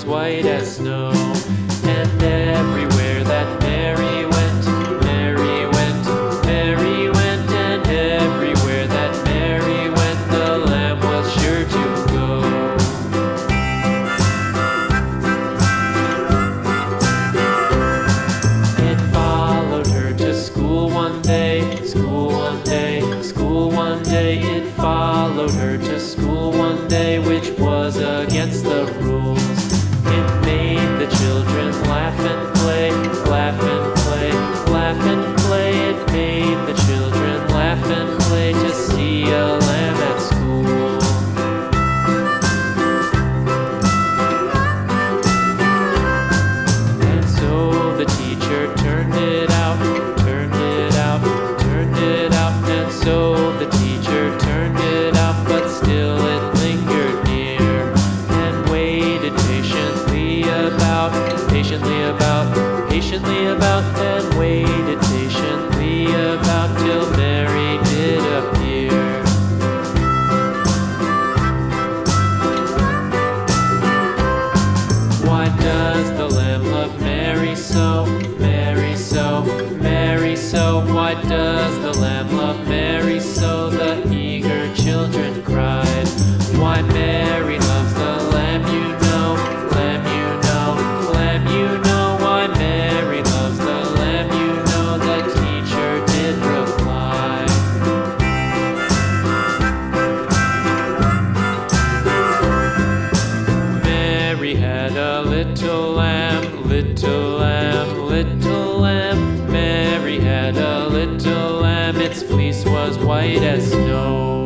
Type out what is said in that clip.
white as snow. And everywhere that Mary went, Mary went, Mary went, and everywhere that Mary went, the lamb was sure to go. It followed her to school one day, school one day, school one day. It followed her to school one day, which was against the rules. It made the children laugh and play, laugh and play, laugh and play. It made the children laugh and play to see a lamb at school. And so the teacher turned it out, turned it out, turned it out. And so the teacher turned it out, but still it lingered near and waited patiently about, patiently about, patiently about, and waited patiently about till Mary did appear. Why does the lamb love Mary so, Mary so, Mary so? Why does the lamb love Mary so? The eager children cried. Why Mary loves the lamb, you know, lamb, you know, lamb, you know. Why Mary loves the lamb, you know, the teacher did reply. Mary had a little lamb, little lamb, little lamb. Mary had a little lamb, its fleece was white as snow.